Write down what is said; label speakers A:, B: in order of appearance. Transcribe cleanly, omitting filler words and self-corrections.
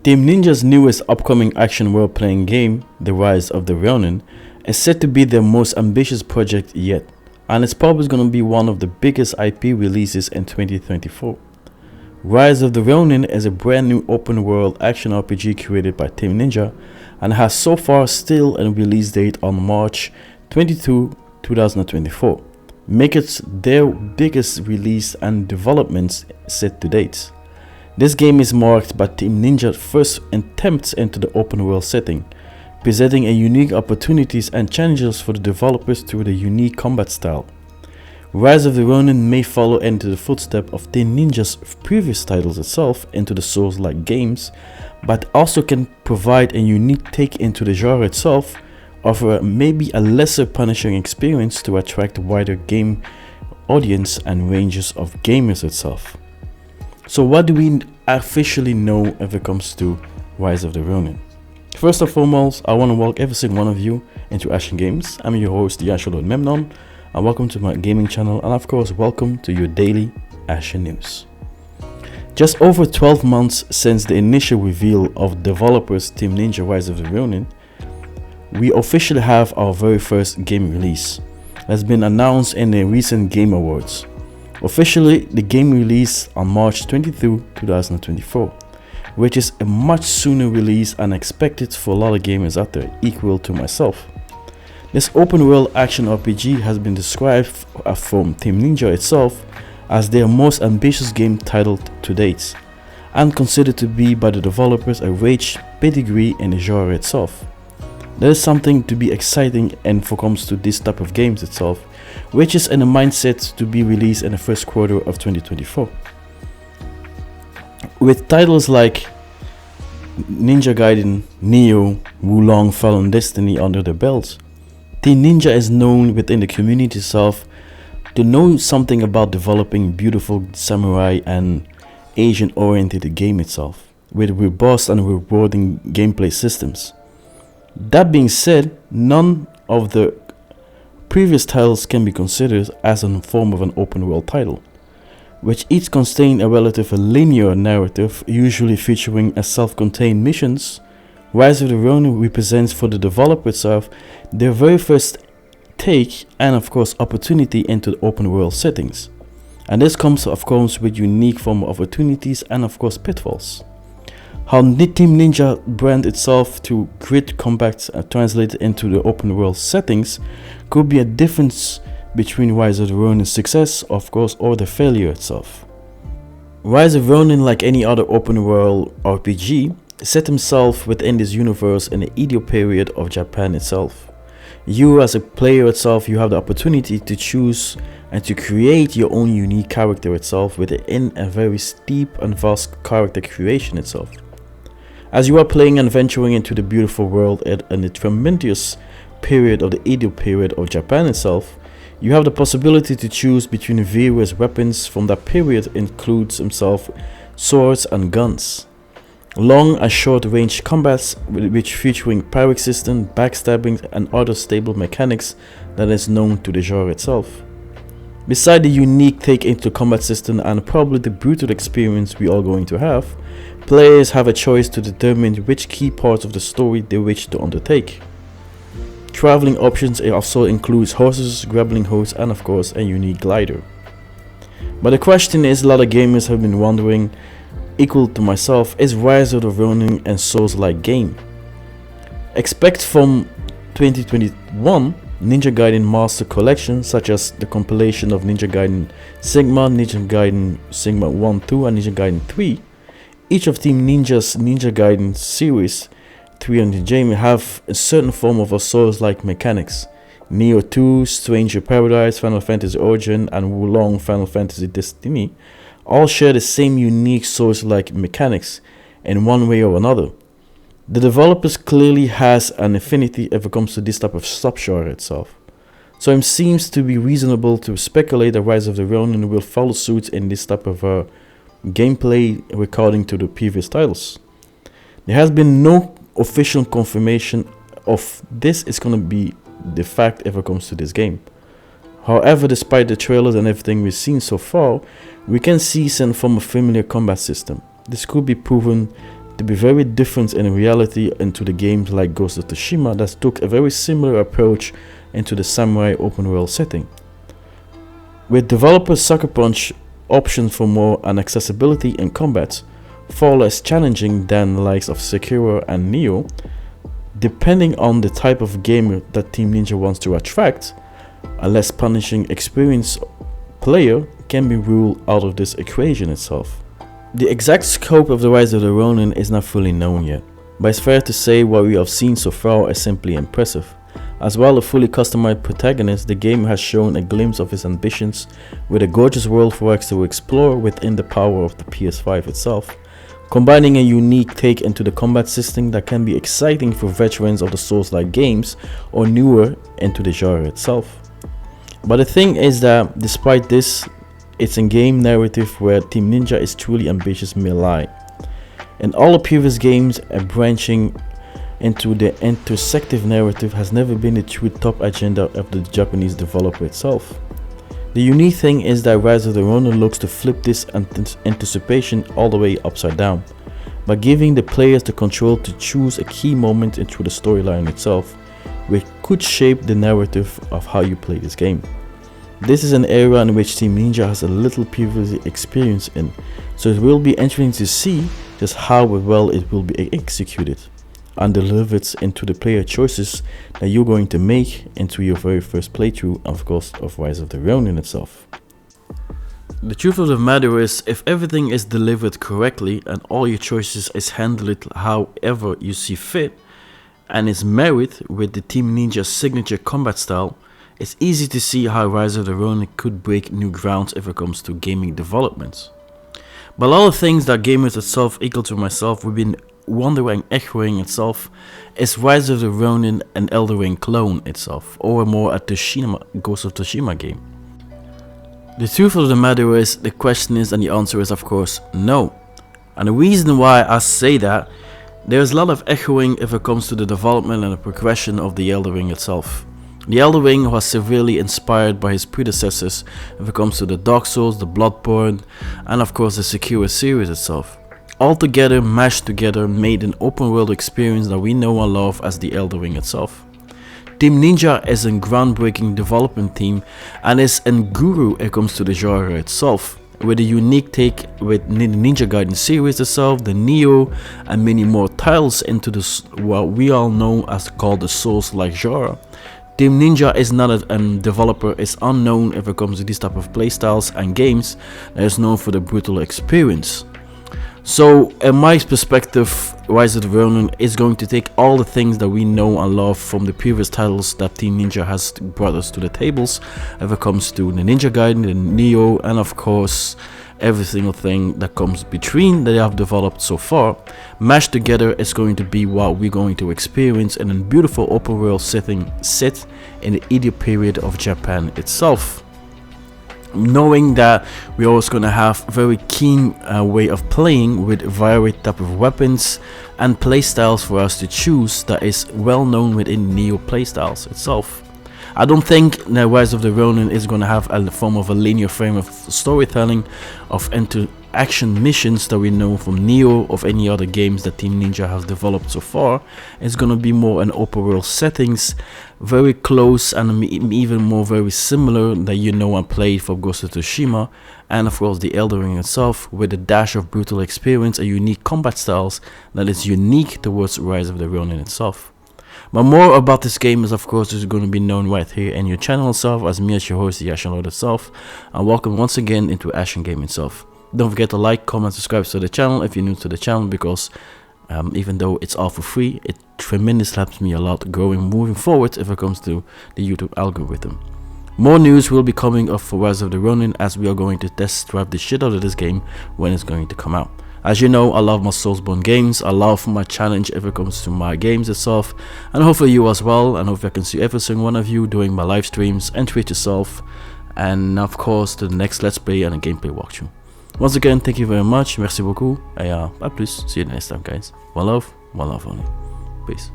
A: Team Ninja's newest upcoming action role-playing game, The Rise of the Ronin, is said to be their most ambitious project yet, and it's probably going to be one of the biggest IP releases in 2024. Rise of the Ronin is a brand new open-world action RPG created by Team Ninja and has so far still a release date on March 22, 2024, making it their biggest release and developments set to date. This game is marked by Team Ninja's first attempts into the open world setting, presenting a unique opportunities and challenges for the developers through the unique combat style. Rise of the Ronin may follow into the footsteps of Team Ninja's previous titles itself into the Souls-like games, but also can provide a unique take into the genre itself, offer maybe a lesser punishing experience to attract a wider game audience and ranges of gamers itself. So what do we officially know if it comes to Rise of the Ronin? First and foremost, I want to welcome every single one of you into Ashen Games. I'm your host, Yasholo Memnon, and welcome to my gaming channel, and of course, welcome to your daily Ashen News. Just over 12 months since the initial reveal of developers Team Ninja Rise of the Ronin, we officially have our very first game release that's been announced in the recent Game Awards. Officially, the game released on March 22, 2024, which is a much sooner release and expected for a lot of gamers out there, equal to myself. This open world action RPG has been described from Team Ninja itself as their most ambitious game titled to date, and considered to be by the developers a rich pedigree in the genre itself. That is something to be exciting and for comes to this type of games itself, which is in a mindset to be released in the first quarter of 2024. With titles like Ninja Gaiden, Neo, Wulong Fallen Destiny under their belts, Team Ninja is known within the community itself to know something about developing beautiful samurai and Asian-oriented game itself, with robust and rewarding gameplay systems. That being said, none of the previous titles can be considered as a form of an open world title, which each contain a relatively linear narrative, usually featuring a self-contained missions. Rise of the Ronin represents for the developer itself their very first take and of course opportunity into the open world settings, and this comes of course with unique form of opportunities and of course pitfalls. How Team Ninja brand itself to grid combat translated into the open world settings could be a difference between Rise of the Ronin's success, of course, or the failure itself. Rise of Ronin, like any other open world RPG, set himself within this universe in the Edo period of Japan itself. You as a player itself, you have the opportunity to choose and to create your own unique character itself within a very steep and vast character creation itself. As you are playing and venturing into the beautiful world and the tremendous period of the Edo period of Japan itself, you have the possibility to choose between various weapons from that period, includes himself swords and guns. Long and short range combats which featuring parry system, backstabbing and other stable mechanics that is known to the genre itself. Beside the unique take into combat system and probably the brutal experience we are going to have, players have a choice to determine which key parts of the story they wish to undertake. Traveling options also includes horses, grappling hooks and of course a unique glider. But the question is, a lot of gamers have been wondering, equal to myself, is Rise of the Ronin and Souls-like game? Expect from 2021 Ninja Gaiden Master Collection, such as the compilation of Ninja Gaiden Sigma, Ninja Gaiden Sigma 1, 2 and Ninja Gaiden 3. Each of Team Ninja's Ninja Gaiden series 3 and Jamie have a certain form of a Souls-like mechanics. Neo 2, Stranger Paradise, Final Fantasy Origin and Wulong Final Fantasy Destiny all share the same unique Souls-like mechanics in one way or another. The developers clearly has an affinity if it comes to this type of subgenre itself. So it seems to be reasonable to speculate that Rise of the Ronin will follow suit in this type of gameplay according to the previous titles. There has been no official confirmation of this is going to be the fact if it comes to this game. However, despite the trailers and everything we've seen so far, we can see some form of familiar combat system. This could be proven to be very different in reality into the games like Ghost of Tsushima that took a very similar approach into the samurai open world setting. With developer Sucker Punch options for more and accessibility in combat, far less challenging than the likes of Sekiro and Nioh, depending on the type of gamer that Team Ninja wants to attract, a less punishing experienced player can be ruled out of this equation itself. The exact scope of the Rise of the Ronin is not fully known yet, but it's fair to say what we have seen so far is simply impressive. As well as a fully customized protagonist, the game has shown a glimpse of its ambitions with a gorgeous world for us to explore within the power of the PS5 itself, combining a unique take into the combat system that can be exciting for veterans of the Souls-like games or newer into the genre itself. But the thing is that despite this, it's a game narrative where Team Ninja is truly ambitious may lie. In all the previous games, a branching into the intersective narrative has never been the true top agenda of the Japanese developer itself. The unique thing is that Rise of the Ronin looks to flip this anticipation all the way upside down, by giving the players the control to choose a key moment into the storyline itself, which could shape the narrative of how you play this game. This is an era in which Team Ninja has a little previous experience in, so it will be interesting to see just how well it will be executed and delivered into the player choices that you're going to make into your very first playthrough, of course, of Rise of the Ronin itself. The truth of the matter is, if everything is delivered correctly and all your choices is handled however you see fit and is married with the Team Ninja signature combat style, it's easy to see how Rise of the Ronin could break new grounds if it comes to gaming developments. But a lot of things that gamers itself, equal to myself, we've been wondering, echoing itself, is Rise of the Ronin an Elden Ring clone itself, or more a Ghost of Tsushima game? The truth of the matter is, the question is, and the answer is of course no. And the reason why I say that, there's a lot of echoing if it comes to the development and the progression of the Elden Ring itself. The Elden Ring was severely inspired by his predecessors if it comes to the Dark Souls, the Bloodborne, and of course the Sekiro series itself. All together, mashed together, made an open world experience that we know and love as the Elden Ring itself. Team Ninja is a groundbreaking development team and is a guru when it comes to the genre itself, with a unique take with the Ninja Gaiden series itself, the Nioh, and many more titles into this what we all know as called the Souls-like genre. Team Ninja is not a developer, is unknown if it comes to these type of playstyles and games that is known for the brutal experience. So in my perspective, Rise of the Ronin is going to take all the things that we know and love from the previous titles that Team Ninja has brought us to the tables if it comes to the Ninja Gaiden, the Nioh, and of course every single thing that comes between that they have developed so far. Mashed together is going to be what we're going to experience in a beautiful open world setting set in the Edo period of Japan itself. Knowing that we're always going to have very keen way of playing with varied type of weapons and playstyles for us to choose that is well known within Nioh playstyles itself. I don't think the Rise of the Ronin is going to have a form of a linear frame of storytelling of interaction missions that we know from Nioh of any other games that Team Ninja has developed so far. It's going to be more an open world settings, very close and even more very similar that you know and played for Ghost of Tsushima, and of course the Elden Ring itself with a dash of brutal experience and unique combat styles that is unique towards Rise of the Ronin itself. But more about this game is of course going to be known right here in your channel itself as me as your host, the Ashen Lord itself, and welcome once again into Ashen Game itself. Don't forget to like, comment, subscribe to the channel if you're new to the channel, because even though it's all for free, it tremendously helps me a lot moving forward if it comes to the YouTube algorithm. More news will be coming up for Rise of the Ronin as we are going to test drive the shit out of this game when it's going to come out. As you know, I love my Soulsborne games, I love my challenge if it comes to my games itself, and hopefully you as well, and hopefully I can see every single one of you doing my live streams and Twitch yourself, and of course to the next Let's Play and a gameplay walkthrough. Once again, thank you very much, merci beaucoup, et à plus, see you next time guys. One love only, peace.